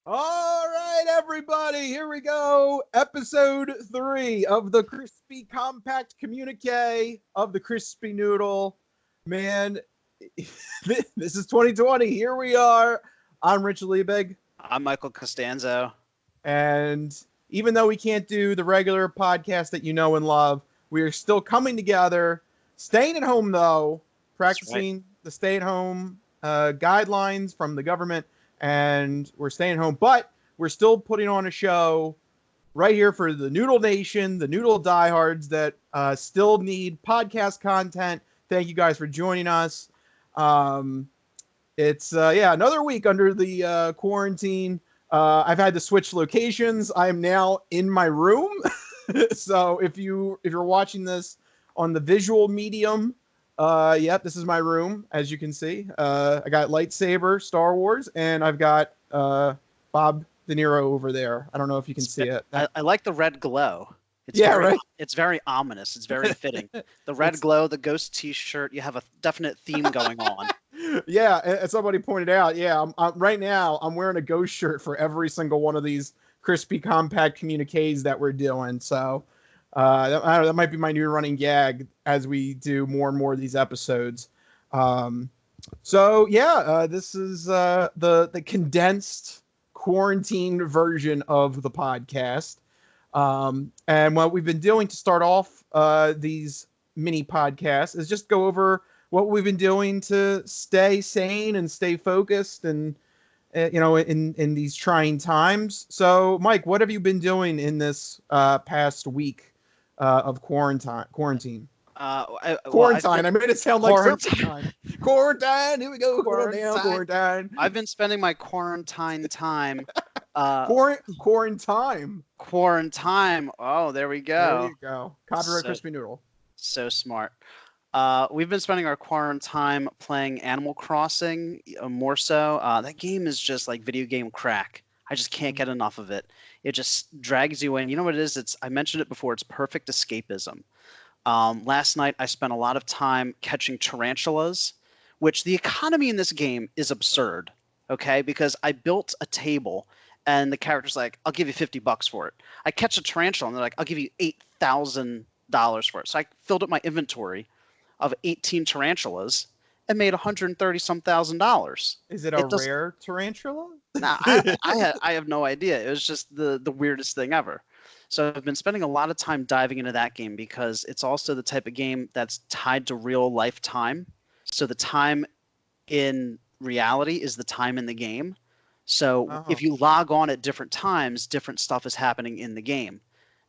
All right, everybody, here we go. Episode 3 of the Crispy Compact Communiqué of the Crispy Noodle. Man, this is 2020. Here we are. I'm Rich Liebig. I'm Michael Costanzo. And even though we can't do the regular podcast that you know and love, we are still coming together, staying at home, though, practicing the stay at home guidelines from the government. And we're staying home, but we're still putting on a show right here for the Noodle Nation, the Noodle diehards that still need podcast content. Thank you guys for joining us. It's another week under the quarantine. I've had to switch locations. I am now in my room. So if you're watching this on the visual medium, this is my room, as you can see. I got lightsaber, Star Wars, and I've got Bob De Niro over there. I don't know if you can see it. I like the red glow. Right. It's very ominous. It's very fitting. The red glow, the ghost T-shirt. You have a definite theme going on. Yeah, as somebody pointed out. Yeah, right now I'm wearing a ghost shirt for every single one of these Crispy Compact Communiques that we're doing. So. That might be my new running gag as we do more and more of these episodes. This is the condensed quarantine version of the podcast. And what we've been doing to start off these mini podcasts is just go over what we've been doing to stay sane and stay focused and in these trying times. So, Mike, what have you been doing in this past week of quarantine? I made it sound like quarantine. Quarantine. Here we go. Quarantine. I've been spending my quarantine time. Quarantine. Oh, there we go. There you go. Copyright Crispy Noodle. So smart. We've been spending our quarantine playing Animal Crossing, more so. That game is just like video game crack. I just can't get enough of it. It just drags you in. You know what it is? I mentioned it before. It's perfect escapism. Last night, I spent a lot of time catching tarantulas, which the economy in this game is absurd, okay? Because I built a table, and the character's like, I'll give you $50 for it. I catch a tarantula, and they're like, I'll give you $8,000 for it. So I filled up my inventory of 18 tarantulas and made $130-some thousand. Is it a rare tarantula? Nah, I have no idea. It was just the weirdest thing ever. So I've been spending a lot of time diving into that game because it's also the type of game that's tied to real life time. So the time in reality is the time in the game. So if you log on at different times, different stuff is happening in the game.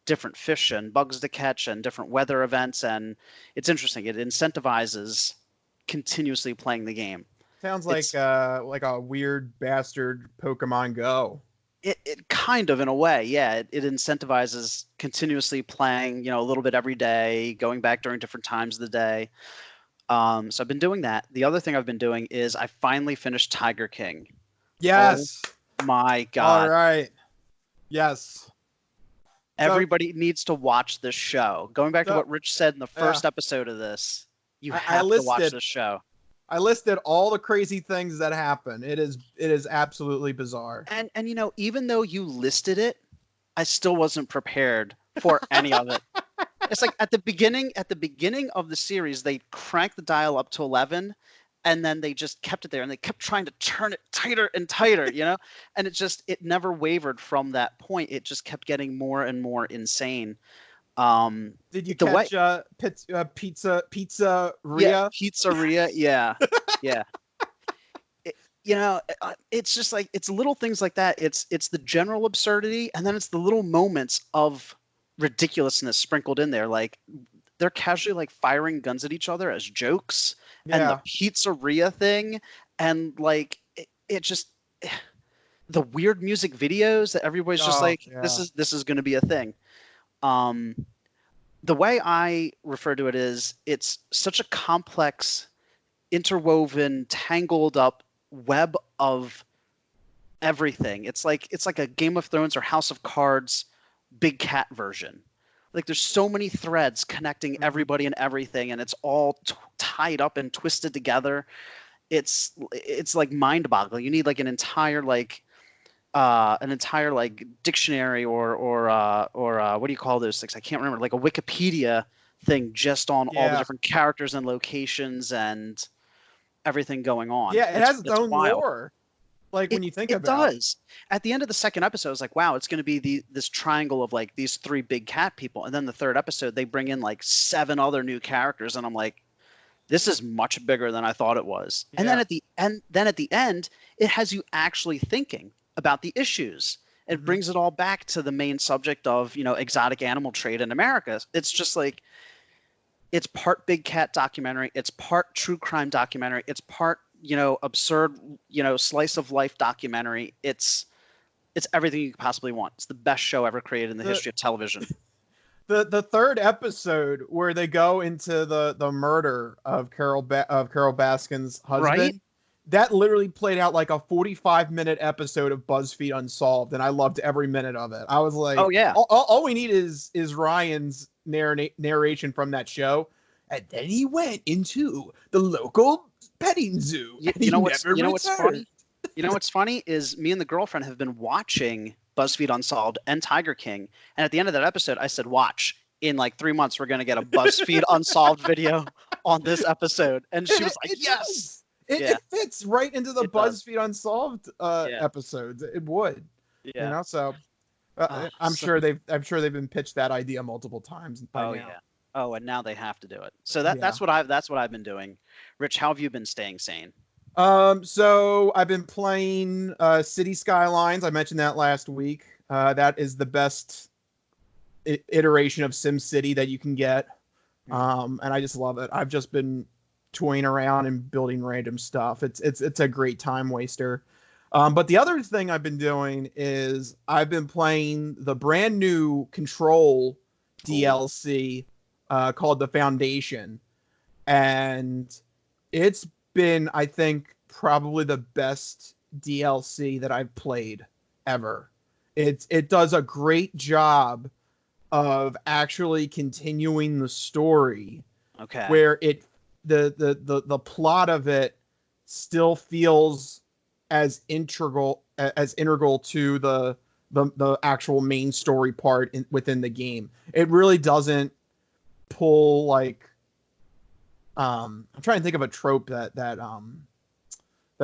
Different fish and bugs to catch and different weather events. And it's interesting. It incentivizes continuously playing the game. Sounds like a weird bastard Pokemon Go. It kind of, in a way, yeah. It incentivizes continuously playing, a little bit every day, going back during different times of the day. So I've been doing that. The other thing I've been doing is I finally finished Tiger King. Yes. Oh my God. All right. Yes. Everybody needs to watch this show. Going back to what Rich said in the first episode of this, you have to watch this show. I listed all the crazy things that happen. It is absolutely bizarre. And even though you listed it, I still wasn't prepared for any of it. It's like at the beginning of the series, they cranked the dial up to 11, and then they just kept it there, and they kept trying to turn it tighter and tighter, and it never wavered from that point. It just kept getting more and more insane. Did you catch Pizzeria? Yeah, Pizzeria, yeah. It's just like, it's little things like that. It's the general absurdity, and then it's the little moments of ridiculousness sprinkled in there. Like, they're casually like firing guns at each other as jokes, and the pizzeria thing, and like it just the weird music videos that everybody's just like, this is going to be a thing. The way I refer to it is, it's such a complex, interwoven, tangled up web of everything. It's like a Game of Thrones or House of Cards big cat version. Like, there's so many threads connecting everybody and everything, and it's all tied up and twisted together. It's like mind-boggling. You need like an entire like an entire like dictionary or what do you call those things? I can't remember. Like a Wikipedia thing just on all the Yeah. different characters and locations and everything going on. Yeah, it has its It's own wild. lore. Like when you think It about it. does. At the end of the second episode, I was like, wow, it's going to be this triangle of like these three big cat people, and then the third episode they bring in like seven other new characters, and I'm like, this is much bigger than I thought it was. And Yeah. then at the end, it has you actually thinking about the issues. It Mhm. brings it all back to the main subject of, exotic animal trade in America. It's just like it's part big cat documentary, it's part true crime documentary, it's part, absurd, slice of life documentary. It's everything you could possibly want. It's the best show ever created in the The history of television. the third episode where they go into the murder of Carol Baskin's Right? husband, that literally played out like a 45-minute episode of BuzzFeed Unsolved, and I loved every minute of it. I was like, Oh yeah. all we need is Ryan's narration from that show, and then he went into the local petting zoo, You, and you he know what's never you know what's returned. funny? You know what's funny is me and the girlfriend have been watching BuzzFeed Unsolved and Tiger King, and at the end of that episode, I said, "Watch, in like 3 months, we're gonna get a BuzzFeed Unsolved video on this episode," and she And was like, it "Yes, does. yeah, It fits right into the it does, BuzzFeed Unsolved yeah, episodes. It would, yeah." so I'm So, sure they've been pitched that idea multiple times by oh now. yeah, oh, and now they have to do it. So Yeah. that's what I've been doing. Rich, how have you been staying sane? So I've been playing City Skylines. I mentioned that last week. That is the best iteration of SimCity that you can get. And I just love it. I've just been toying around and building random stuff. It's a great time waster. But the other thing I've been doing is I've been playing the brand new Control Ooh, DLC called The Foundation, and it's been, I think, probably the best DLC that I've played ever. It does a great job of actually continuing the story okay. where the plot of it still feels as integral to the actual main story part within the game. It really doesn't pull like I'm trying to think of a trope that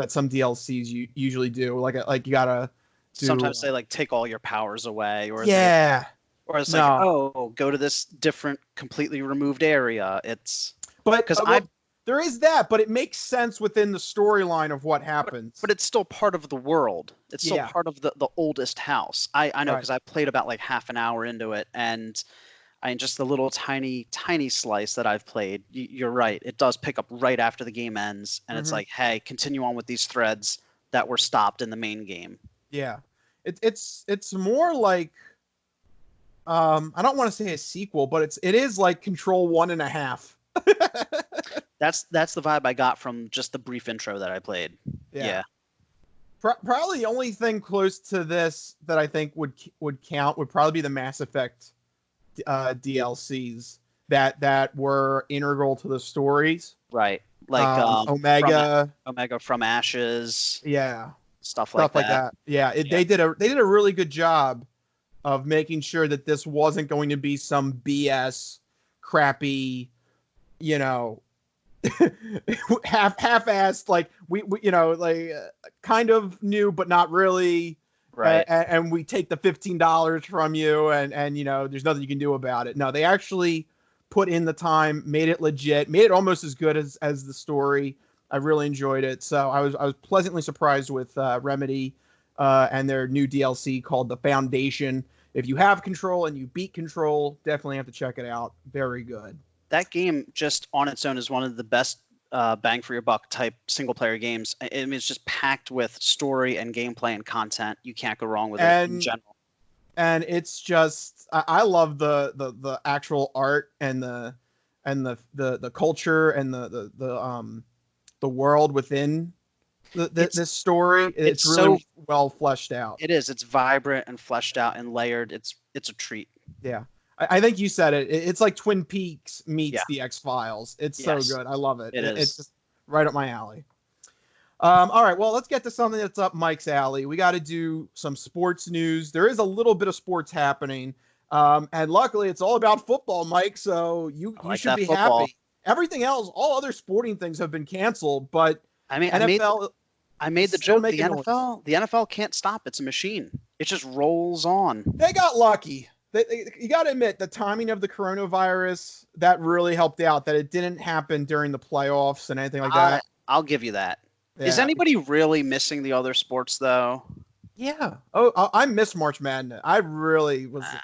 some DLCs usually do. Like you gotta do Sometimes they like take all your powers away, yeah. or it's like, No, oh, go to this different, completely removed area. It's but because well, there is that, but it makes sense within the storyline of what happens. but it's still part of the world. It's still Yeah, part of the oldest house. I know right. because I played about like half an hour into it, and I mean, just the little tiny slice that I've played. You're right. It does pick up right after the game ends, and it's Hmm. like, hey, continue on with these threads that were stopped in the main game. Yeah, it's more like I don't want to say a sequel, but it is like Control 1.5. That's the vibe I got from just the brief intro that I played. Yeah. Yeah. Probably the only thing close to this that I think would count would probably be the Mass Effect DLCs that were integral to the stories. Right. Like from Omega, Omega from Ashes, yeah, stuff like stuff like that. that. Yeah, Yeah. they did a really good job of making sure that this wasn't going to be some BS, crappy, you know, half-assed, like we like kind of new but not really, Right. and we take the $15 from you, and there's nothing you can do about it. No, they actually put in the time, made it legit, made it almost as good as the story. I really enjoyed it, so I was pleasantly surprised with Remedy and their new DLC called The Foundation. If you have Control and you beat Control, definitely have to check it out. Very good. That game just on its own is one of the best bang for your buck type single player games. I mean, it's just packed with story and gameplay and content. You can't go wrong with it in and general. and it's just I love the actual art and the culture and the world within It's this story. it's It's so really well fleshed out. it is. It's vibrant and fleshed out and layered. It's a treat. Yeah, I think you said it. It's like Twin Peaks Yeah. meets the X-Files. It's so Yes, good. I love it. it It's is. just right up my alley. All right, well, let's get to something that's up Mike's alley. We got to do some sports news. There is a little bit of sports happening, and luckily, it's all about football, Mike. So you I you like should that be football. happy. Everything else, all other sporting things have been canceled, but I mean, NFL I is made the still joke. making noise. The NFL can't stop. It's a machine. It just rolls on. They got lucky. You got to admit the timing of the coronavirus that really helped out. That it didn't happen during the playoffs and anything like I that. I'll give you that. Is Yeah, anybody really missing the other sports though? yeah. Oh, I miss March Madness. I really was. Uh,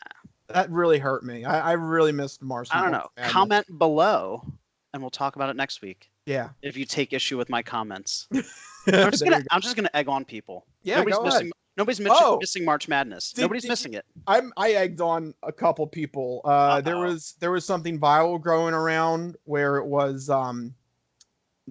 That really hurt me. I really missed I don't March know. Madness. Comment below, and we'll talk about it next week. Yeah. If you take issue with my comments, There you go. I'm just gonna egg on people. Yeah, go ahead. Nobody's Oh, missing March Madness. Nobody's missing it. I egged on a couple people. Uh-oh. There was something viral growing around where it was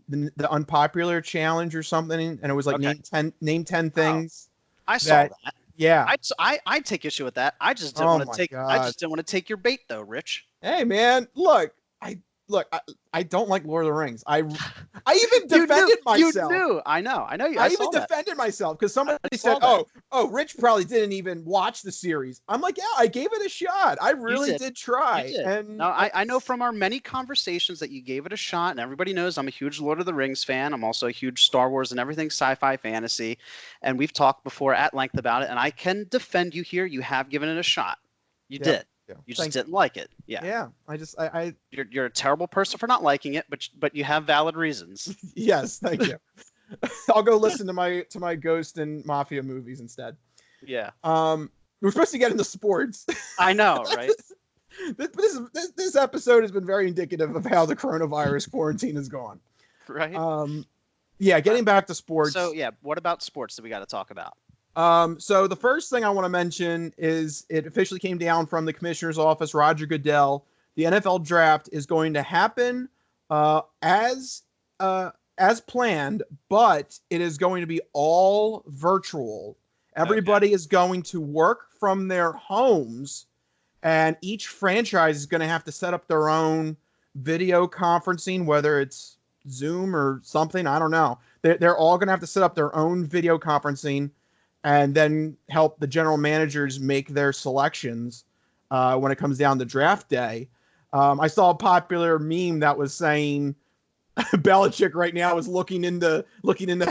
the unpopular challenge or something, and it was like Okay. name 10 Oh, things I saw that. yeah. I take issue with that. I just didn't Oh want to my take. I god. just didn't want to take your bait though, Rich. Hey man, I don't like Lord of the Rings. I even You defended knew. You myself. knew. I know. I know. I saw even that. defended myself because somebody I said, saw that. "Oh, Rich probably didn't even watch the series." I'm like, "Yeah, I gave it a shot. I really did You try." did. And No, I know from our many conversations that you gave it a shot, and everybody knows I'm a huge Lord of the Rings fan. I'm also a huge Star Wars and everything sci-fi fantasy, and we've talked before at length about it. And I can defend you here. You have given it a shot. You yeah, did. yeah. You just Thank didn't like it. Yeah. Yeah, I You're a terrible person for not liking it, but you have valid reasons. yes, thank you. I'll go listen to my Ghost and Mafia movies instead. Yeah. We're supposed to get into sports. I know, right? This episode has been very indicative of how the coronavirus quarantine has gone. Right. Yeah, getting back to sports. So yeah, what about sports that we got to talk about? So the first thing I want to mention is it officially came down from the commissioner's office, Roger Goodell. The NFL draft is going to happen as planned, but it is going to be all virtual. Everybody is going to work from their homes, and each franchise is going to have to set up their own video conferencing, whether it's Zoom or something. I don't know. They're all going to have to set up their own video conferencing and then help the general managers make their selections when it comes down to draft day. I saw a popular meme that was saying Belichick right now is looking into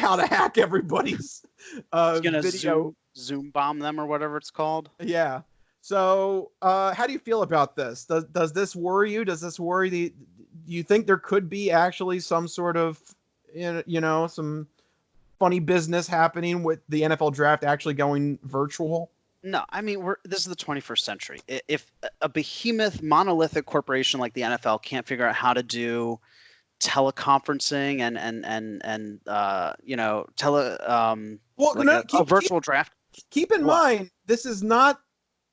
how to hack everybody's He's gonna video. Zoom bomb them or whatever it's called. Yeah. So how do you feel about this? Does this worry you? Does this worry do you think there could be actually some sort of some funny business happening with the NFL draft actually going virtual? No, I mean this is the 21st century. If a behemoth monolithic corporation like the NFL can't figure out how to do teleconferencing and a virtual draft. Keep in mind, this is not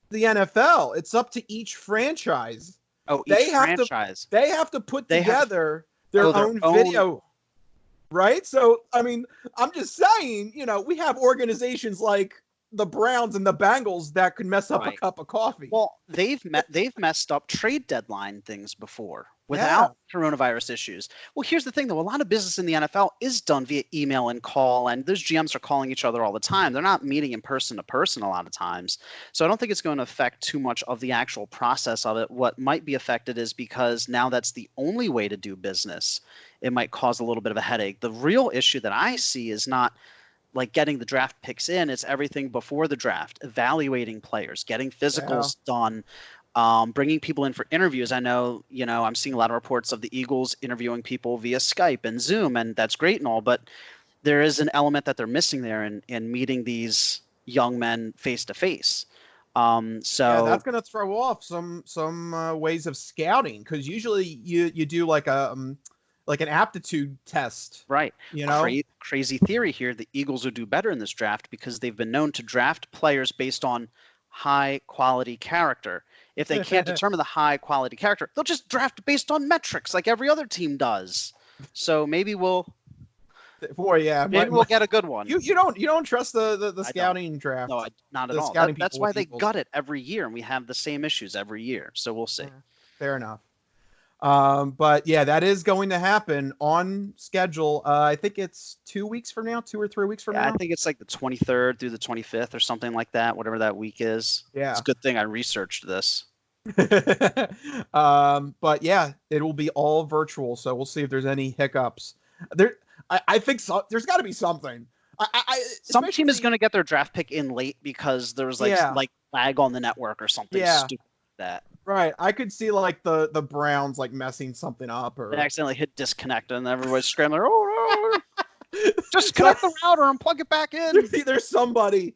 the NFL. It's up to each franchise. Oh, they have to put together their own video. Right? So, I mean, I'm just saying, we have organizations like the Browns and the Bengals that could mess up a cup of coffee. Well, they've messed up trade deadline things before without coronavirus issues. Well, here's the thing, though. A lot of business in the NFL is done via email and call, and those GMs are calling each other all the time. They're not meeting in person to person a lot of times. So I don't think it's going to affect too much of the actual process of it. What might be affected is because now that's the only way to do business, it might cause a little bit of a headache. The real issue that I see is not like getting the draft picks in. It's everything before the draft, evaluating players, getting physicals done, bringing people in for interviews. I know, I'm seeing a lot of reports of the Eagles interviewing people via Skype and Zoom, and that's great and all, but there is an element that they're missing there in meeting these young men face to face. So that's going to throw off some ways of scouting, because usually you do like an aptitude test, right? Crazy theory here. The Eagles will do better in this draft because they've been known to draft players based on high quality character. If they can't determine the high quality character, they'll just draft based on metrics like every other team does. So maybe we'll get a good one. You don't trust the scouting draft? No, not at all. That's why they gut it every year, and we have the same issues every year. So we'll see. Fair enough. But yeah, that is going to happen on schedule. I think it's 2 weeks from now, 2 or 3 weeks from Yeah, I now. think it's like the 23rd through the 25th or something like that, whatever that week is. It's Yeah. a good thing I researched this. But yeah, it will be all virtual, so we'll see if there's any hiccups. There, I think so. There's got to be something. Some team is Especially, going to get their draft pick in late because there was yeah, like lag on the network or something yeah, stupid like that. right. I could see like the Browns like messing something up They or accidentally hit disconnect and everybody's scrambling. Oh no! Just so, connect the router and plug it back in. there's somebody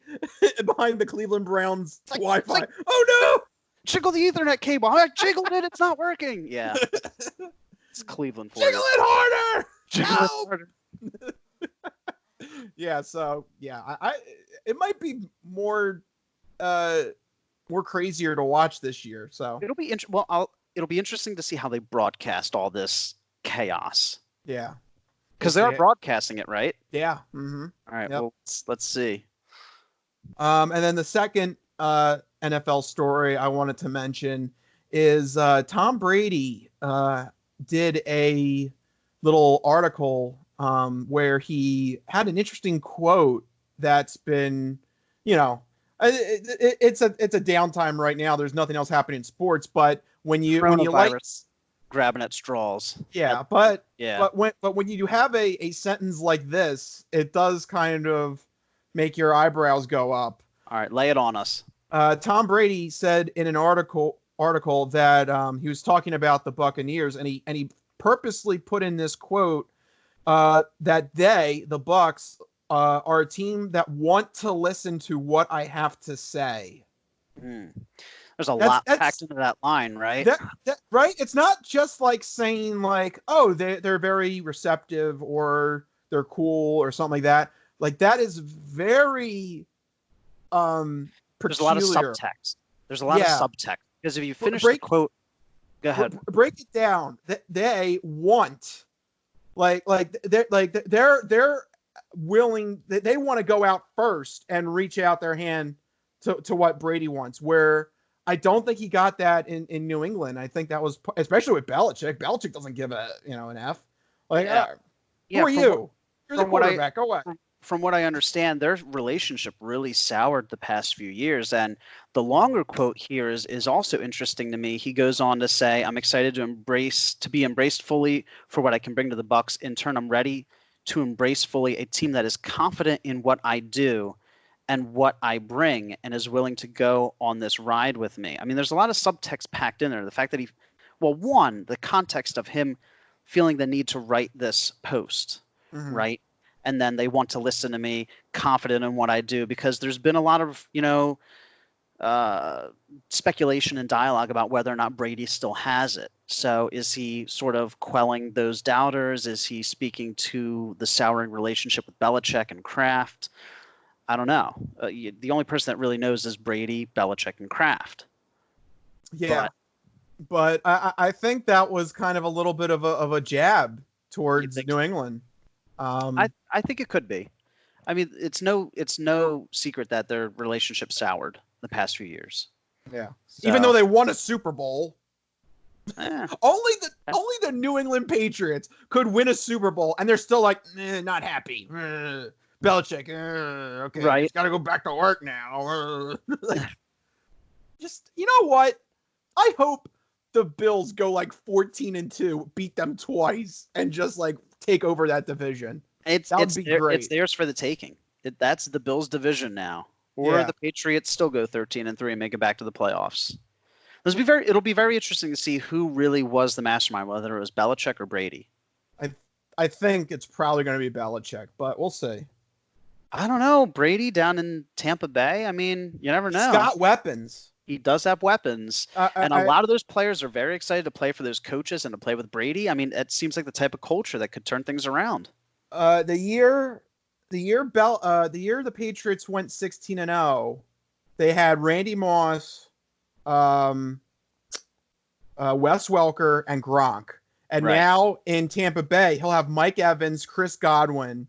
behind the Cleveland Browns Wi-Fi. Like, Oh jiggle the Ethernet cable. I jiggled it. It's not working. Yeah, it's Cleveland for no! Jiggle you. it harder! Jiggle it Help! harder. Yeah, so yeah, I it might be more more crazier to watch this year. So It'll be it'll be interesting to see how they broadcast all this chaos yeah, because we'll they see are it. broadcasting it, right? Yeah. Mm-hmm. All right. Yep. Well, let's see. And then the second NFL story I wanted to mention is Tom Brady did a little article where he had an interesting quote that's been, you know, it's a downtime right now. There's nothing else happening in sports, but when you like, Coronavirus grabbing at straws. yeah, Yeah. but when you have a sentence like this, it does kind of make your eyebrows go up. All right. Lay it on us. Tom Brady said in an article that he was talking about the Buccaneers, and he purposely put in this quote that the Bucs, are a team that want to listen to what I have to say. There's a That's lot packed into that line, right? Right. It's not just like saying like, oh, they're very receptive or they're cool or something like that. Like that is very There's a lot of peculiar. subtext. There's a lot of subtext because if you finish the quote, go ahead. Break it down. They want they're willing. They want to go out first and reach out their hand to what Brady wants. Where I don't think he got that in New England. I think that was especially with Belichick. Belichick doesn't give an F. Like, who are you? You're the quarterback. Go away. From what I understand, their relationship really soured the past few years. And the longer quote here is also interesting to me. He goes on to say, I'm excited to be embraced fully for what I can bring to the Bucs. In turn, I'm ready to embrace fully a team that is confident in what I do and what I bring and is willing to go on this ride with me. I mean, there's a lot of subtext packed in there. The fact that the context of him feeling the need to write this post, right? And then they want to listen to me, confident in what I do, because there's been a lot of, speculation and dialogue about whether or not Brady still has it. So is he sort of quelling those doubters? Is he speaking to the souring relationship with Belichick and Kraft? I don't know. The only person that really knows is Brady, Belichick, and Kraft. Yeah, but I think that was kind of a little bit of a jab towards New England. I think it could be. I mean, it's no secret that their relationship soured the past few years. Yeah, so, even though they won a Super Bowl, only the New England Patriots could win a Super Bowl, and they're still like not happy. Belichick, okay, right? Got to go back to work now. Just you know what? I hope the Bills go like 14-2, beat them twice, and just like take over that division. That would be great. It's theirs for the taking. That's the Bills' division now. Or the Patriots still go 13-3 and make it back to the playoffs. It'll be very interesting to see who really was the mastermind, whether it was Belichick or Brady. I think it's probably going to be Belichick, but we'll see. I don't know. Brady down in Tampa Bay. I mean, you never know. He's got weapons. He does have weapons, and a lot of those players are very excited to play for those coaches and to play with Brady. I mean, it seems like the type of culture that could turn things around. The year the Patriots went 16-0, they had Randy Moss, Wes Welker, and Gronk. And now in Tampa Bay, he'll have Mike Evans, Chris Godwin,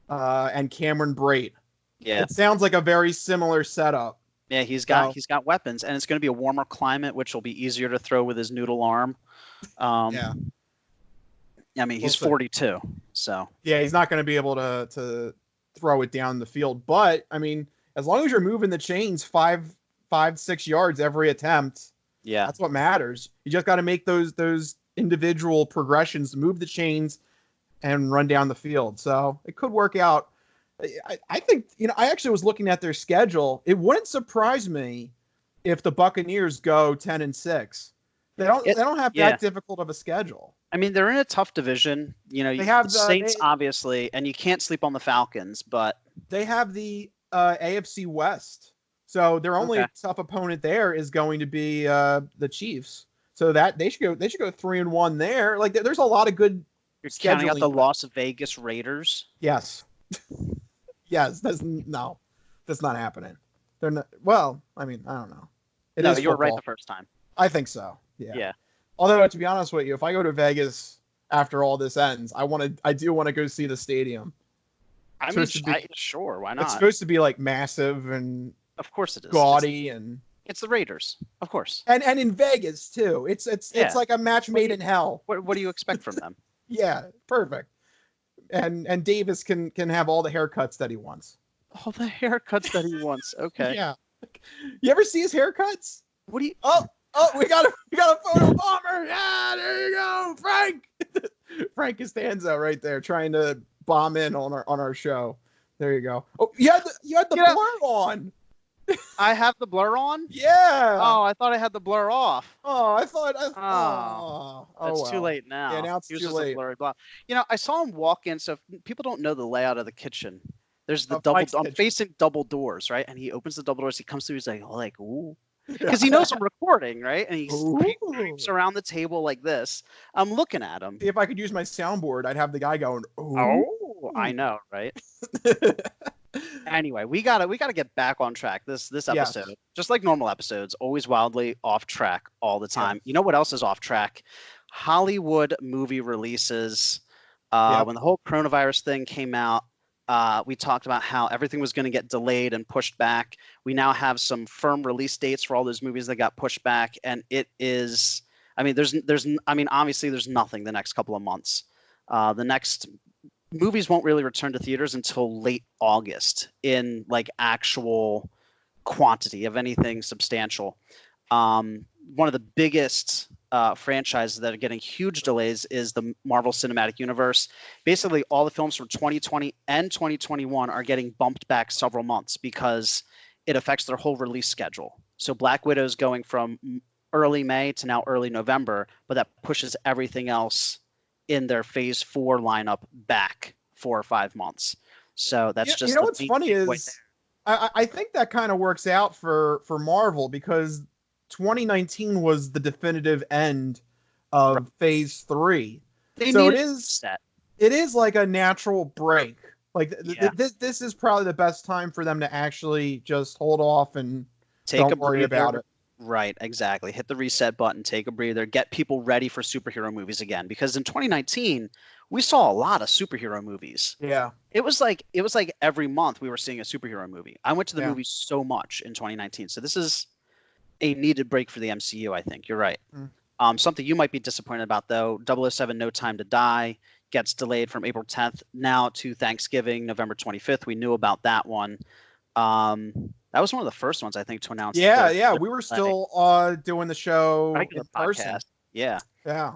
and Cameron Brate. Yeah, it sounds like a very similar setup. Yeah, So he's got weapons, and it's going to be a warmer climate, which will be easier to throw with his noodle arm. yeah, I mean, we'll he's see. 42, so Yeah, he's not going to be able to throw it down the field. But I mean, as long as you're moving the chains 6 yards every attempt, yeah. that's what matters. You just got to make those individual progressions, move the chains, and run down the field. So it could work out. I think I actually was looking at their schedule. It wouldn't surprise me if the Buccaneers go 10-6. They It don't have yeah. that difficult of a schedule. I mean, they're in a tough division. They The have Saints obviously, and you can't sleep on the Falcons, but they have the AFC West. So their only okay. tough opponent there is going to be the Chiefs. So that they should go 3-1 there. Like there's a lot of good You're counting out scheduling. the Las Vegas Raiders. Yes. Yes, that's not happening. They're not. Well, I mean, I don't know. It No, is you were right football. the first time. I think so. Yeah. Yeah. Although to be honest with you, if I go to Vegas after all this ends, I do want to go see the stadium. I mean, sure, why It's not? supposed to be like massive and Of course it is. gaudy and It's the Raiders, of course. and in Vegas too. It's Yeah. like a match made in hell. What do you expect from them? Yeah, perfect. And Davis can have all the haircuts that he wants. All the haircuts that he wants. Okay. Yeah. You ever see his haircuts? What do you? Oh, we got a photo bomber. Yeah, there you go, Frank. Frank Costanzo right there trying to bomb in on our show. There you go. Oh, you had the blur on. I have the blur on. Yeah. Oh, I thought I had the blur off. Oh, I thought. It's too late now. Yeah, now it's too late. A blurry block. I saw him walk in. So if people don't know the layout of the kitchen, there's the double. Mike's I'm kitchen. facing double doors, right? And he opens the double doors. He comes through. He's like, ooh. Because he knows I'm recording, right? And he creeps around the table like this. I'm looking at him. See, if I could use my soundboard, I'd have the guy going, "Oh, I know, right?" Anyway, we gotta get back on track. This episode, just like normal episodes, always wildly off track all the time. You know what else is off track? Hollywood movie releases. When the whole coronavirus thing came out, we talked about how everything was going to get delayed and pushed back. We now have some firm release dates for all those movies that got pushed back, and it is. I mean, obviously, there's nothing the next couple of months. The next movies won't really return to theaters until late August in like actual quantity of anything substantial. One of the biggest franchises that are getting huge delays is the Marvel Cinematic Universe. Basically, all the films from 2020 and 2021 are getting bumped back several months because it affects their whole release schedule. So Black Widow is going from early May to now early November, but that pushes everything else in their Phase 4 lineup back 4 or 5 months. So that's just what's funny is I think that kind of works out for Marvel because 2019 was the definitive end of Phase 3. So it is like a natural break. Like this is probably the best time for them to actually just hold off and don't worry about it. Right, exactly. Hit the reset button, take a breather, get people ready for superhero movies again. Because in 2019, we saw a lot of superhero movies. Yeah. It was like every month we were seeing a superhero movie. I went to the movies so much in 2019. So this is a needed break for the MCU, I think. You're right. Something you might be disappointed about, though, 007 No Time to Die gets delayed from April 10th now to Thanksgiving, November 25th. We knew about that one. That was one of the first ones, I think, to announce. Yeah. We were still doing the show in person. Yeah. Yeah.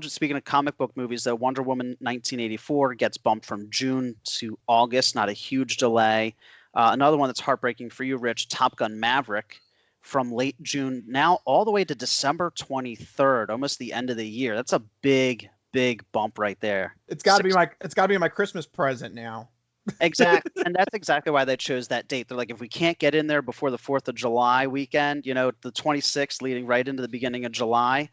Speaking of comic book movies, though, Wonder Woman 1984 gets bumped from June to August. Not a huge delay. Another one that's heartbreaking for you, Rich, Top Gun Maverick, from late June now all the way to December 23rd, almost the end of the year. That's a big bump right there. It's got to be my Christmas present now. Exactly. And that's exactly why they chose that date. They're like, if we can't get in there before the 4th of July weekend, the 26th leading right into the beginning of July,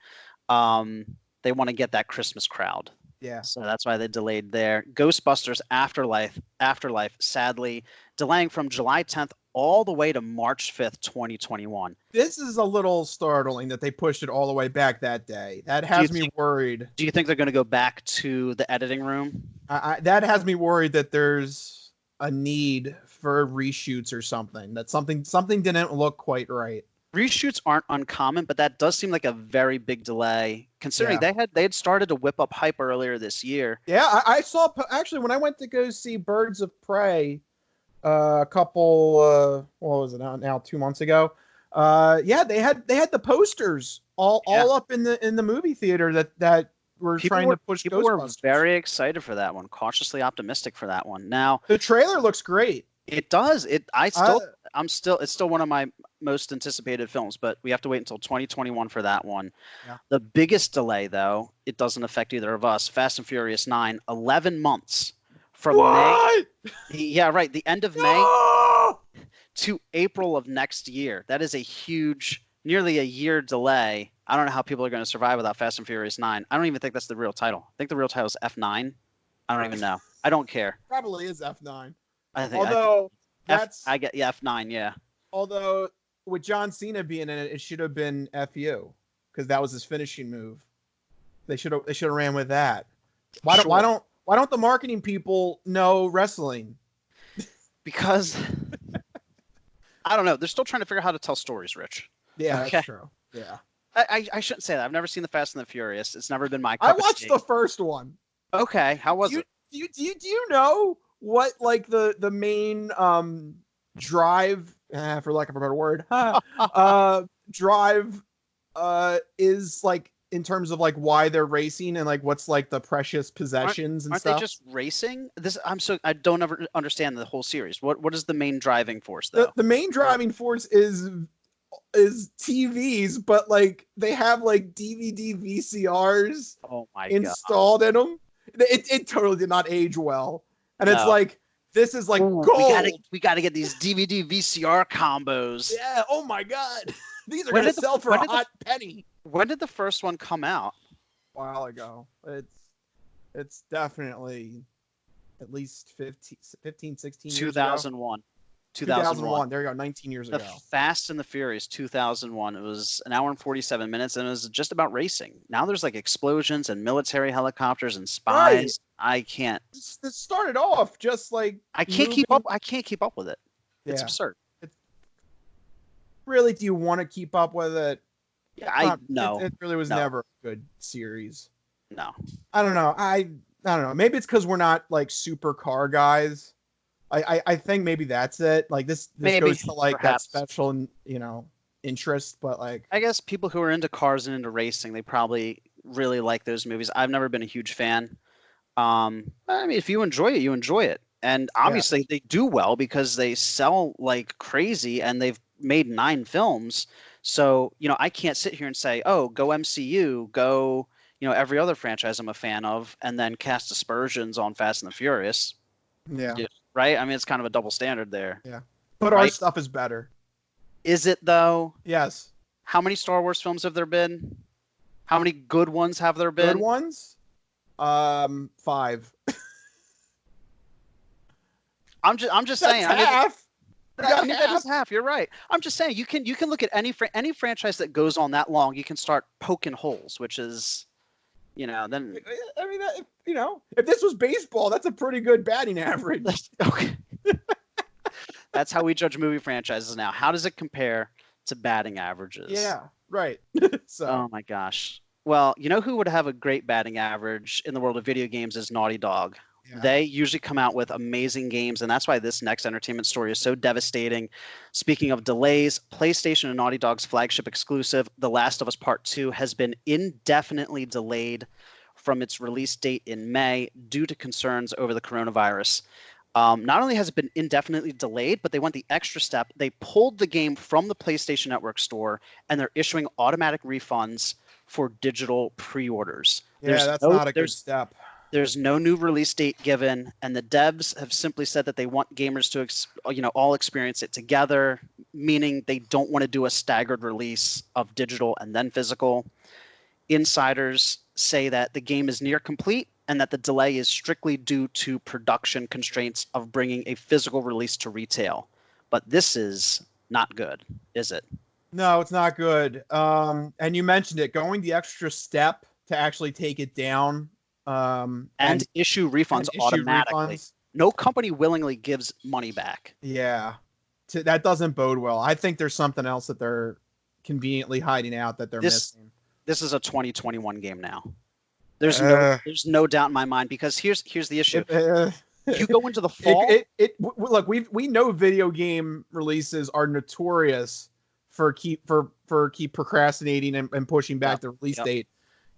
they want to get that Christmas crowd. Yeah. So that's why they delayed there. Ghostbusters Afterlife, sadly, delaying from July 10th all the way to March 5th, 2021. This is a little startling that they pushed it all the way back that day. That has me worried. Do you think they're going to go back to the editing room? That has me worried that there's a need for reshoots or something. That something didn't look quite right. Reshoots aren't uncommon, but that does seem like a very big delay, considering Yeah. they had started to whip up hype earlier this year. Yeah, I saw actually when I went to go see Birds of Prey a couple what was it now 2 months ago. Yeah, they had the posters all up in the movie theater that were trying to push People were Ghostbusters. very excited for that one, cautiously optimistic for that one. Now, The trailer looks great. it does. It's still one of my most anticipated films, but we have to wait until 2021 for that one. Yeah. The biggest delay, though, it doesn't affect either of us. Fast and Furious 9, 11 months from What? May. Yeah, right. The end of May No! to April of next year. That is a huge, nearly a year delay. I don't know how people are going to survive without Fast and Furious 9. I don't even think that's the real title. I think the real title is F9. I don't even know. I don't care. Probably is F9. I That's F9, yeah. although with John Cena being in it, it should have been FU because that was his finishing move. They should have ran with that. Why don't the marketing people know wrestling? Because I don't know. They're still trying to figure out how to tell stories, Rich. Yeah, Okay. That's true. Yeah. I shouldn't say that. I've never seen the Fast and the Furious. It's never been my cup I of watched tea. the first one. Okay, how was it? Do you know what like the main drive for lack of a better word drive is like in terms of like why they're racing and like what's like the precious possessions and Aren't stuff? they just racing? I don't ever understand the whole series. What is the main driving force though? The main driving force is TVs, but like they have like DVD VCRs Oh my installed in them. It totally did not age well, and it's No. like this is like Ooh, gold. we gotta get these DVD VCR combos. Yeah. Oh my god, these are When gonna did the- sell for when a did the- hot penny. When did the first one come out? A while ago. It's definitely at least 15 16 years ago. 2001. 2001. There you go. 19 years The ago. Fast and the Furious 2001. It was an hour and 47 minutes, and it was just about racing. Now there's like explosions and military helicopters and spies. Right. I can't. It started off just like I can't keep up. I can't keep up with it. It's Yeah. absurd. Really, do you want to keep up with it? Yeah, no. It really was No. never a good series. No. I don't know. I don't know. Maybe it's because we're not like super car guys. I think maybe that's it. Like this Maybe, goes to like perhaps. that special interest, but like I guess people who are into cars and into racing, they probably really like those movies. I've never been a huge fan. I mean, if you enjoy it, you enjoy it. And obviously they do well because they sell like crazy and they've made 9 films. So, I can't sit here and say, oh, go MCU, go, every other franchise I'm a fan of, and then cast aspersions on Fast and the Furious. yeah. Right? I mean, it's kind of a double standard there. Yeah. But our Right? stuff is better. Is it though? Yes. How many Star Wars films have there been? How many good ones have there been? Good ones? 5. I'm just saying. That's half. I mean, that is half. You're right. I'm just saying you can look at any franchise that goes on that long. You can start poking holes, which is, then I mean, if this was baseball, that's a pretty good batting average. okay. That's how we judge movie franchises now. How does it compare to batting averages? Yeah, right. So Oh my gosh. Well, who would have a great batting average in the world of video games is Naughty Dog. yeah. They usually come out with amazing games, and that's why this next entertainment story is so devastating. Speaking of delays, PlayStation and Naughty Dog's flagship exclusive, The Last of Us Part 2, has been indefinitely delayed from its release date in May due to concerns over the coronavirus. Not only has it been indefinitely delayed, but they went the extra step. They pulled the game from the PlayStation Network store, and they're issuing automatic refunds for digital pre-orders. Yeah, that's not a good step. There's no new release date given, and the devs have simply said that they want gamers to, all experience it together, meaning they don't want to do a staggered release of digital and then physical. Insiders say that the game is near complete and that the delay is strictly due to production constraints of bringing a physical release to retail. But this is not good, is it? No, it's not good. And you mentioned it, going the extra step to actually take it down. And issue refunds automatically. No company willingly gives money back. Yeah, that doesn't bode well. I think there's something else that they're conveniently hiding out that they're missing. This is a 2021 game now. There's no doubt in my mind, because here's the issue. You go into the fall. Look, we know video game releases are notorious for keep procrastinating and pushing back the release date.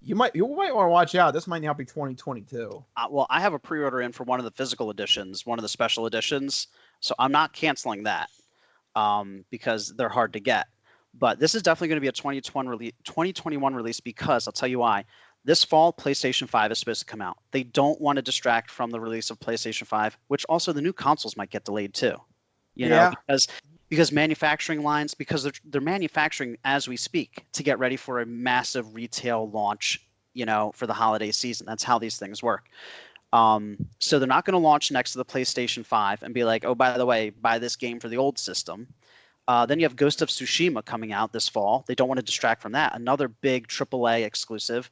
You might want to watch out. This might now be 2022. Well, I have a pre-order in for one of the physical editions, one of the special editions, so I'm not canceling that because they're hard to get. But this is definitely going to be a 2021 release, because I'll tell you why. This fall, PlayStation 5 is supposed to come out. They don't want to distract from the release of PlayStation 5, which also the new consoles might get delayed too. You know, because manufacturing lines, because they're manufacturing as we speak to get ready for a massive retail launch, you know, for the holiday season. That's how these things work. So they're not going to launch next to the PlayStation 5 and be like, oh, by the way, buy this game for the old system. Then you have Ghost of Tsushima coming out this fall. They don't want to distract from that. Another big AAA exclusive.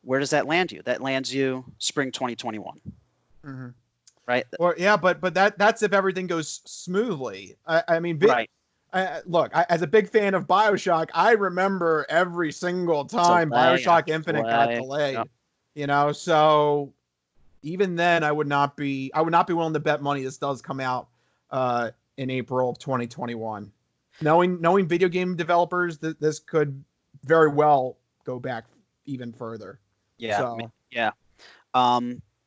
Where does that land you? That lands you spring 2021. Mm-hmm. Right? Well, yeah, but that's if everything goes smoothly. I mean, right. Look, as a big fan of BioShock, I remember every single time BioShock Infinite got delayed. Yep. You know, so even then, I would not be willing to bet money this does come out in April of 2021. Knowing video game developers, this could very well go back even further. Yeah. So. Yeah.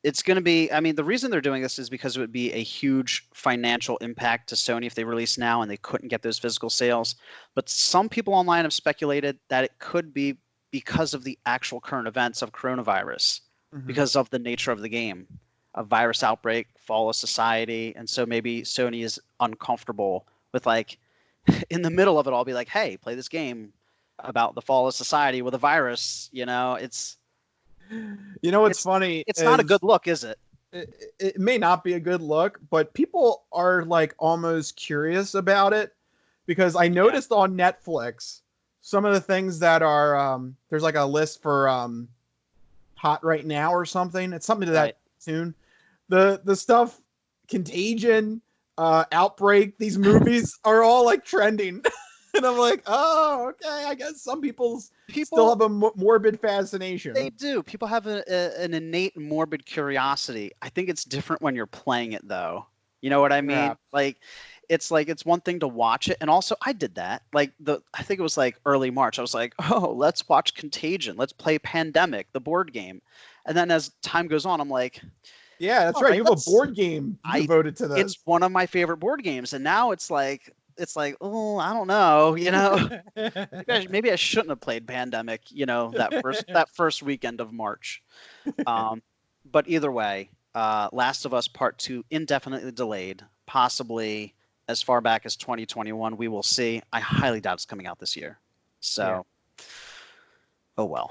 It's going to be, I mean, the reason they're doing this is because it would be a huge financial impact to Sony if they release now and they couldn't get those physical sales. But some people online have speculated that it could be because of the actual current events of coronavirus, because of the nature of the game, a virus outbreak, fall of society. And so maybe Sony is uncomfortable with, like, in the middle of it all, be like, hey, play this game about the fall of society with a virus. You know, it's funny. It's not a good look, is it? It may not be a good look, but people are like almost curious about it, because I noticed on Netflix some of the things that are there's like a list for hot right now or something. It's something to that tune. The stuff Contagion, Outbreak, these movies are all like trending. And I'm like, oh, okay. I guess some people still have a morbid fascination. They do. People have an innate morbid curiosity. I think it's different when you're playing it, though. You know what I mean? Yeah. Like it's one thing to watch it, and also I did that. Like I think it was like early March. I was like, oh, let's watch Contagion. Let's play Pandemic, the board game. And then as time goes on, I'm like, yeah, that's right. You have a board game devoted to this. It's one of my favorite board games, and now it's like, oh, I don't know, you know, maybe I shouldn't have played Pandemic, you know, that first weekend of March. But either way, Last of Us Part 2 indefinitely delayed, possibly as far back as 2021. We will see. I highly doubt it's coming out this year. So, Oh well.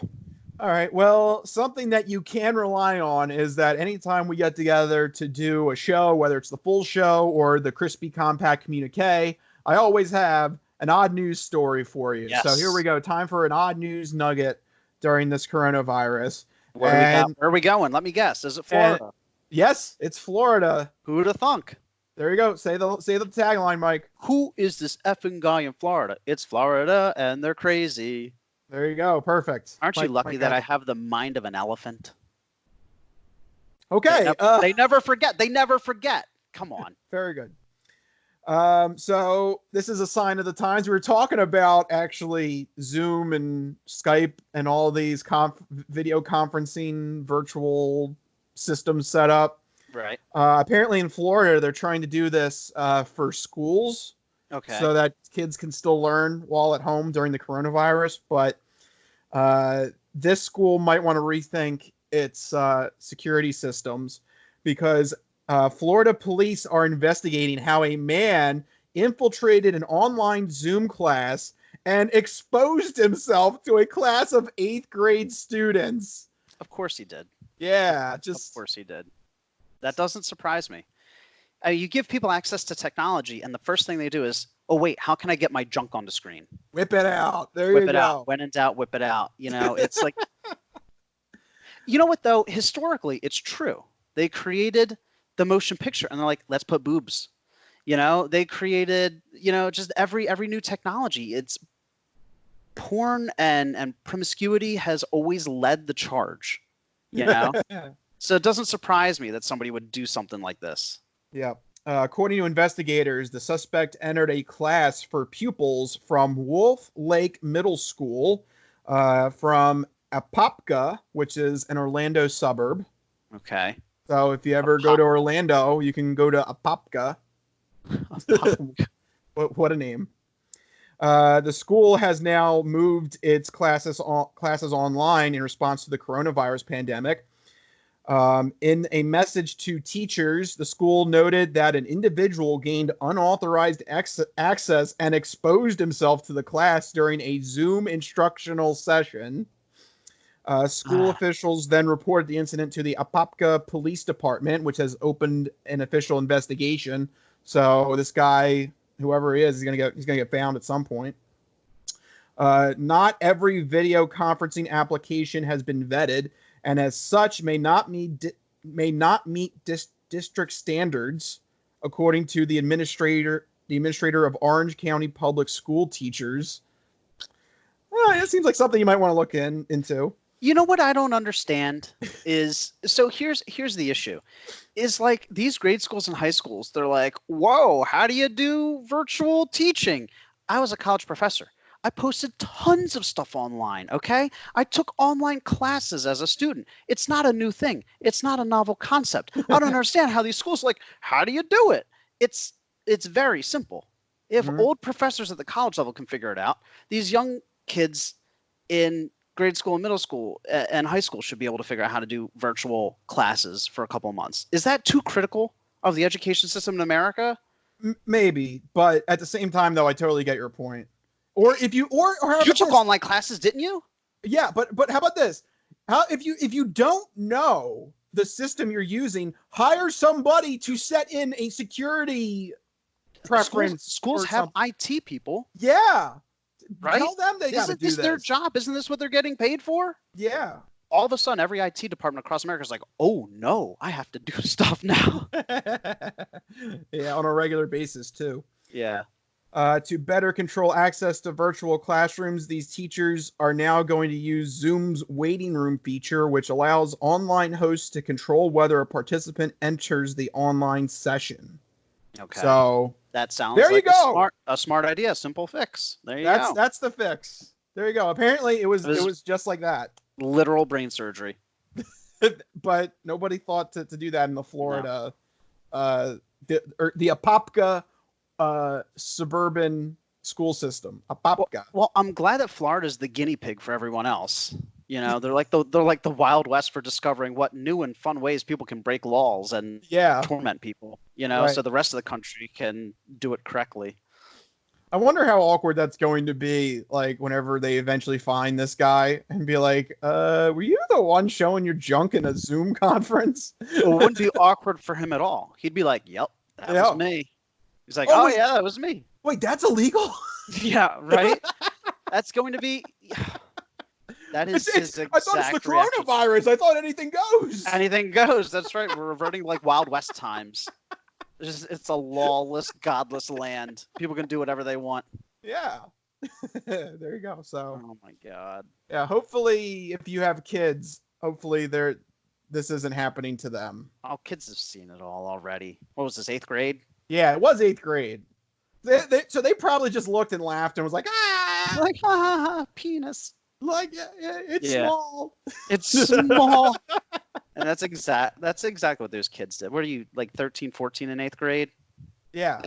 All right. Well, something that you can rely on is that anytime we get together to do a show, whether it's the full show or the Crispy Compact Communiqué, I always have an odd news story for you. Yes. So here we go. Time for an odd news nugget during this coronavirus. Where are we going? Let me guess. Is it Florida? Yes, it's Florida. Who would have thunk? There you go. Say the tagline, Mike. Who is this effing guy in Florida? It's Florida, and they're crazy. There you go. Perfect. Aren't you lucky that I have the mind of an elephant? Okay. They never forget. They never forget. Come on. Very good. So this is a sign of the times. We were talking about actually Zoom and Skype and all these video conferencing virtual systems set up. Right. Apparently in Florida, they're trying to do this for schools. Okay. So that kids can still learn while at home during the coronavirus. But this school might want to rethink its security systems, because Florida police are investigating how a man infiltrated an online Zoom class and exposed himself to a class of 8th grade students. Of course he did. Yeah, of course he did. That doesn't surprise me. You give people access to technology, and the first thing they do is, oh, wait, how can I get my junk on the screen? Whip it out. There you go. Whip it out. When in doubt, whip it out. You know, it's like, you know what, though? Historically, it's true. They created the motion picture, and they're like, let's put boobs. They created, just every new technology. It's porn and promiscuity has always led the charge, So it doesn't surprise me that somebody would do something like this. Yeah. According to investigators, the suspect entered a class for pupils from Wolf Lake Middle School from Apopka, which is an Orlando suburb. Okay. So if you ever go to Orlando, you can go to Apopka. What a name. The school has now moved its classes online in response to the coronavirus pandemic. In a message to teachers, the school noted that an individual gained unauthorized access and exposed himself to the class during a Zoom instructional session. School officials then reported the incident to the Apopka Police Department, which has opened an official investigation. So this guy, whoever he is, he's gonna get found at some point. Not every video conferencing application has been vetted, and as such may not meet district standards, according to the administrator of Orange County Public School Teachers. Well, it seems like something you might want to look into. You know what I don't understand is, so here's the issue. Is like these grade schools and high schools, they're like, whoa, how do you do virtual teaching? I was a college professor. I posted tons of stuff online, okay? I took online classes as a student. It's not a new thing. It's not a novel concept. I don't understand how these schools like, how do you do it? It's very simple. If old professors at the college level can figure it out, these young kids in grade school and middle school and high school should be able to figure out how to do virtual classes for a couple of months. Is that too critical of the education system in America? Maybe, but at the same time, though, I totally get your point. Or if you you took online classes, didn't you? Yeah, but how about this? If you don't know the system you're using, hire somebody to set in a security preference. Schools have IT people. Yeah. Right? Tell them they got to do this. Isn't this their job? Isn't this what they're getting paid for? Yeah. All of a sudden, every IT department across America is like, oh, no, I have to do stuff now. Yeah, on a regular basis, too. Yeah. To better control access to virtual classrooms, these teachers are now going to use Zoom's waiting room feature, which allows online hosts to control whether a participant enters the online session. Okay. So that sounds there like you go. A smart idea, simple fix. There you go. That's the fix. There you go. Apparently, it was just like that. Literal brain surgery. But nobody thought to do that in the Florida, the Apopka suburban school system. Apopka. Well, I'm glad that Florida is the guinea pig for everyone else. They're like the Wild West for discovering what new and fun ways people can break laws and torment people. Right. So the rest of the country can do it correctly. I wonder how awkward that's going to be, like, whenever they eventually find this guy and be like, were you the one showing your junk in a Zoom conference? It wouldn't be awkward for him at all. He'd be like, yep, that was me. He's like, oh yeah, that was me. Wait, that's illegal? Yeah, right? That's going to be... That is his exact I thought it's the coronavirus. Reaction. I thought anything goes. Anything goes. That's right. We're reverting like Wild West times. It's a lawless, godless land. People can do whatever they want. Yeah. There you go. So. Oh my God. Yeah. Hopefully, if you have kids, this isn't happening to them. Oh, kids have seen it all already. What was this, 8th grade? Yeah, it was 8th grade. So they probably just looked and laughed and was like, ah, like, ha ha ha, penis. Like, yeah, it's small. It's small. And that's exactly what those kids did. What are you, like 13, 14 in 8th grade? Yeah.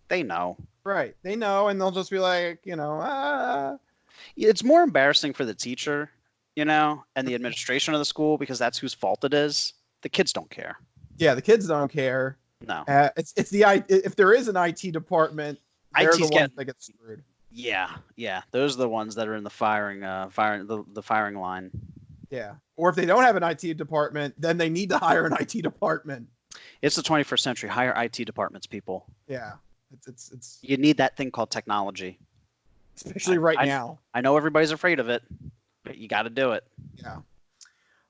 They know. Right. They know, and they'll just be like, It's more embarrassing for the teacher, and the administration of the school, because that's whose fault it is. The kids don't care. Yeah, the kids don't care. No. It's if there is an IT department, they're the ones that get screwed. Yeah. Those are the ones that are in the firing line. Yeah. Or if they don't have an IT department, then they need to hire an IT department. It's the 21st century. Hire IT departments, people. Yeah. It's you need that thing called technology. Especially right now. I know everybody's afraid of it, but you got to do it. Yeah.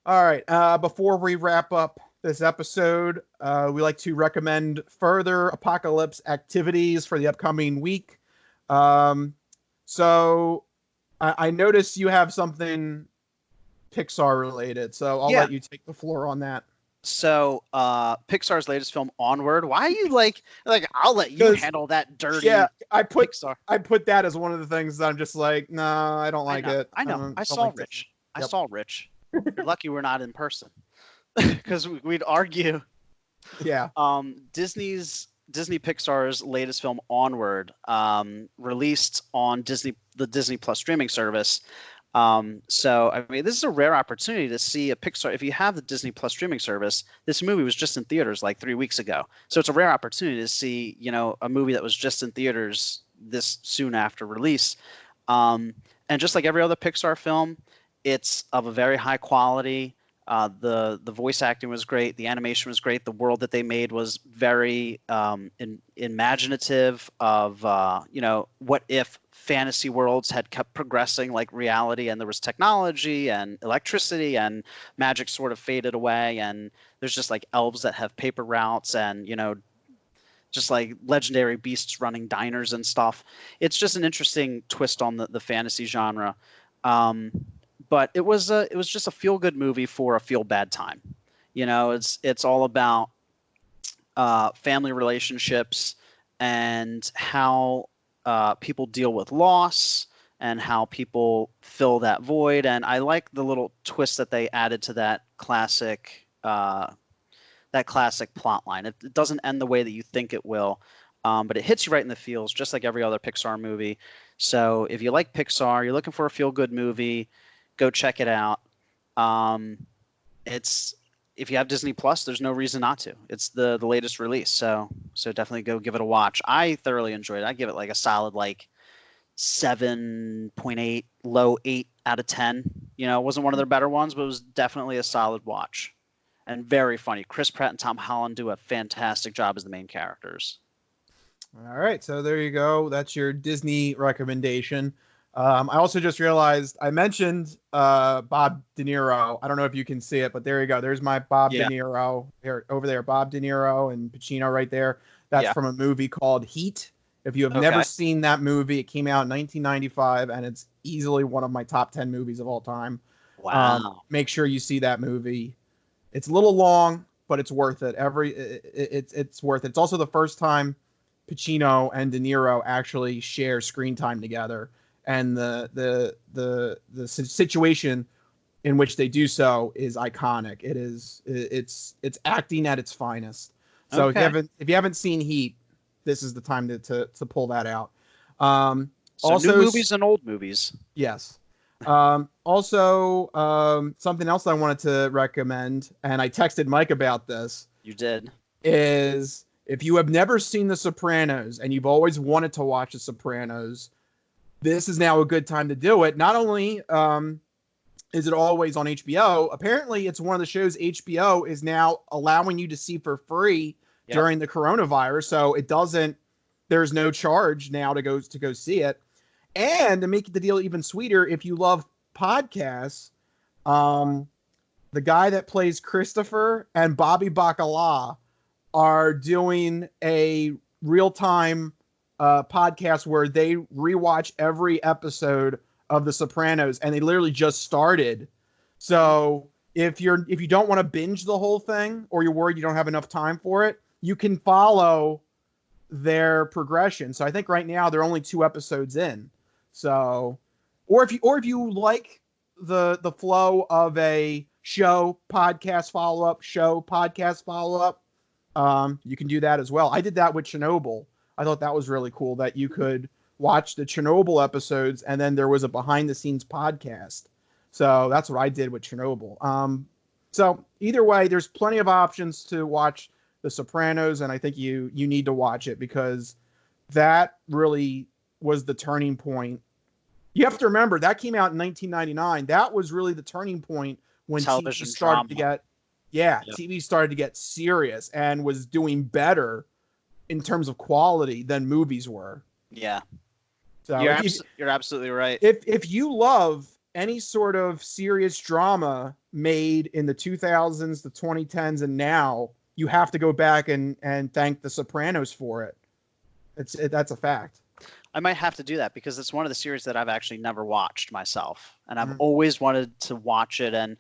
All right. Before we wrap up this episode. We like to recommend further apocalypse activities for the upcoming week. So I notice you have something Pixar related, so I'll let you take the floor on that. So, Pixar's latest film, Onward. Why are you like? I'll let you handle that dirty. Yeah, Pixar. I put that as one of the things that I'm just like, no, I don't like it. I know. I saw Rich. Yep. I saw Rich. You're lucky we're not in person, because we'd argue. Yeah. Disney Pixar's latest film, Onward, released on the Disney Plus streaming service. So, I mean, this is a rare opportunity to see a Pixar. If you have the Disney Plus streaming service, this movie was just in theaters like 3 weeks ago. So it's a rare opportunity to see, a movie that was just in theaters this soon after release. And just like every other Pixar film, it's of a very high quality. The voice acting was great. The animation was great. The world that they made was very imaginative of, what if fantasy worlds had kept progressing like reality, and there was technology and electricity and magic sort of faded away, and there's just like elves that have paper routes and, just like legendary beasts running diners and stuff. It's just an interesting twist on the fantasy genre. But it was just a feel good movie for a feel bad time. It's all about family relationships and how people deal with loss and how people fill that void. And I like the little twist that they added to that classic plot line. It doesn't end the way that you think it will, but it hits you right in the feels, just like every other Pixar movie. So if you like Pixar, you're looking for a feel good movie, go check it out. If you have Disney Plus, there's no reason not to. It's the latest release, so definitely go give it a watch. I thoroughly enjoyed it. I give it like a solid 7.8, low 8 out of 10. It wasn't one of their better ones, but it was definitely a solid watch and very funny. Chris Pratt and Tom Holland do a fantastic job as the main characters. All right, so there you go. That's your Disney recommendation. I also just realized I mentioned Bob De Niro. I don't know if you can see it, but there you go. There's my Bob De Niro over there. Bob De Niro and Pacino right there. That's from a movie called Heat. If you have never seen that movie, it came out in 1995, and it's easily one of my top 10 movies of all time. Wow. Make sure you see that movie. It's a little long, but it's worth it. It's worth it. It's also the first time Pacino and De Niro actually share screen time together. And the situation in which they do so is iconic. It's acting at its finest. So if you haven't seen Heat, this is the time to pull that out. So also, new movies and old movies. Yes. Also, something else I wanted to recommend, and I texted Mike about this. You did. Is if you have never seen The Sopranos and you've always wanted to watch The Sopranos, this is now a good time to do it. Not only is it always on HBO, apparently it's one of the shows HBO is now allowing you to see for free during the coronavirus. So there's no charge now to go see it. And to make the deal even sweeter, if you love podcasts, the guy that plays Christopher and Bobby Bacala are doing a real-time podcast where they rewatch every episode of The Sopranos, and they literally just started. So if you don't want to binge the whole thing, or you're worried you don't have enough time for it, you can follow their progression. So I think right now they're only 2 episodes in. So, or if you like the flow of a show podcast follow up, you can do that as well. I did that with Chernobyl. I thought that was really cool that you could watch the Chernobyl episodes and then there was a behind the scenes podcast. So that's what I did with Chernobyl. So either way, there's plenty of options to watch The Sopranos, and I think you need to watch it because that really was the turning point. You have to remember that came out in 1999. That was really the turning point when television TV started drama. TV started to get serious and was doing better in terms of quality than movies were. Yeah. So you're absolutely right. If you love any sort of serious drama made in the 2000s, the 2010s, and now, you have to go back and thank The Sopranos for it. That's a fact. I might have to do that because it's one of the series that I've actually never watched myself, and I've always wanted to watch it. And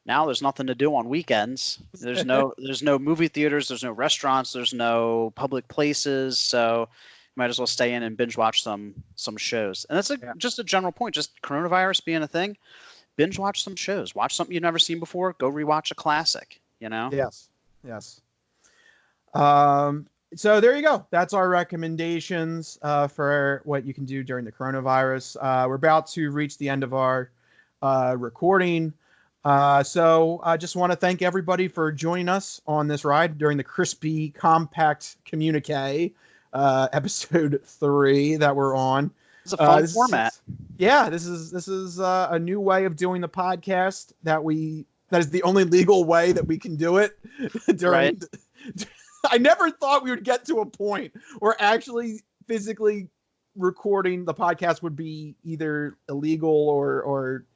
now there's nothing to do on weekends. There's no movie theaters, there's no restaurants, there's no public places, so you might as well stay in and binge watch some shows. And that's just a general point. Just coronavirus being a thing, binge watch some shows. Watch something you've never seen before. Go rewatch a classic. You know. Yes. So there you go. That's our recommendations for what you can do during the coronavirus. We're about to reach the end of our recording. So I just want to thank everybody for joining us on this ride during the Crispy Compact Communiqué episode 3 that we're on. It's a fun format. This is a new way of doing the podcast that is the only legal way that we can do it during. Right. I never thought we would get to a point where actually physically recording the podcast would be either illegal or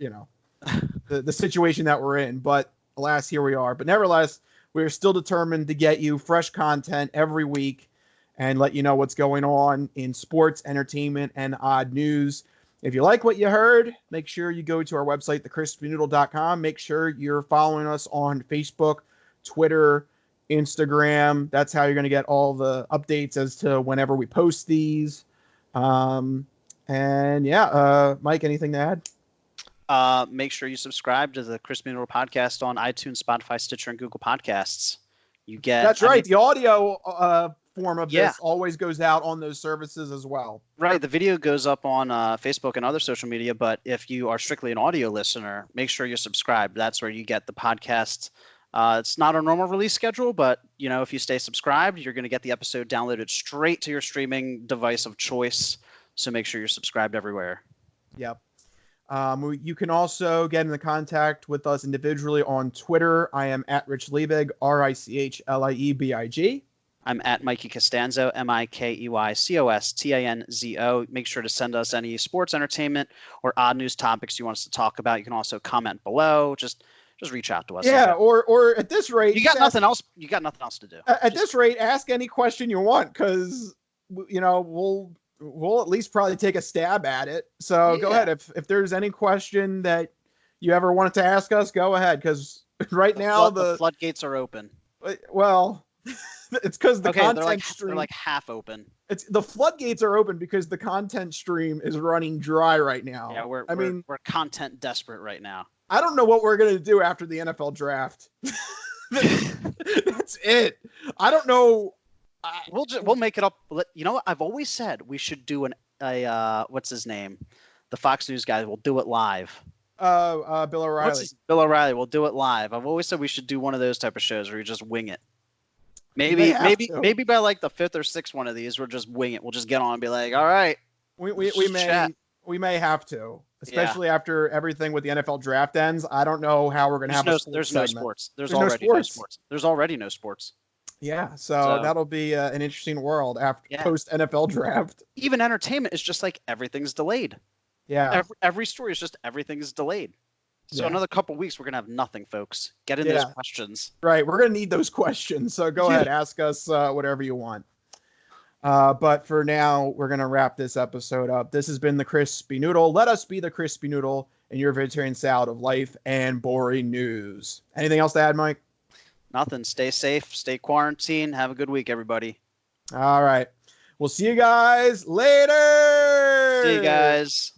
the situation that we're in. But alas, here we are. But nevertheless, we're still determined to get you fresh content every week and let you know what's going on in sports, entertainment, and odd news. If you like what you heard, make sure you go to our website, thecrispynoodle.com. Make sure you're following us on Facebook, Twitter, Instagram. That's how you're going to get all the updates as to whenever we post these. Mike, anything to add? Make sure you subscribe to the Crispy Noodle podcast on iTunes, Spotify, Stitcher, and Google Podcasts. That's right. The audio form of this always goes out on those services as well. Right. The video goes up on Facebook and other social media, but if you are strictly an audio listener, make sure you're subscribed. That's where you get the podcast. It's not a normal release schedule, but if you stay subscribed, you're going to get the episode downloaded straight to your streaming device of choice. So make sure you're subscribed everywhere. Yep. You can also get in contact with us individually on Twitter. I am at Rich Liebig, RichLiebig. I'm at Mikey Costanzo, MikeyCostanzo. Make sure to send us any sports, entertainment, or odd news topics you want us to talk about. You can also comment below. Just reach out to us. Yeah, or at this rate, you got nothing else. You got nothing else to do. At this rate, ask any question you want, because we'll at least probably take a stab at it. So go ahead. If there's any question that you ever wanted to ask us, go ahead. Because right now the floodgates are open. Well, it's because the content stream, they're like half open. It's the floodgates are open because the content stream is running dry right now. Yeah, we're content desperate right now. I don't know what we're going to do after the NFL draft. That's it. I don't know. We'll make it up. You know what? I've always said we should do what's his name? The Fox News guy. We'll do it live. Bill O'Reilly. Bill O'Reilly. We'll do it live. I've always said we should do one of those type of shows where you just wing it. Maybe by like the 5th or 6th one of these, we'll just wing it. We'll just get on and be like, all right. We may have to. Especially after everything with the NFL draft ends. I don't know how we're going to have a There's no sports. There's already no sports. There's already no sports. Yeah, so that'll be an interesting world after post NFL draft. Even entertainment is just like everything's delayed. Yeah. Every story is just everything's delayed. So another couple weeks, we're going to have nothing, folks. Get in those questions. Right, we're going to need those questions. So go ahead, ask us whatever you want. But for now, we're going to wrap this episode up. This has been the Crispy Noodle. Let us be the Crispy Noodle in your vegetarian salad of life and boring news. Anything else to add, Mike? Nothing. Stay safe. Stay quarantined. Have a good week, everybody. All right. We'll see you guys later. See you guys.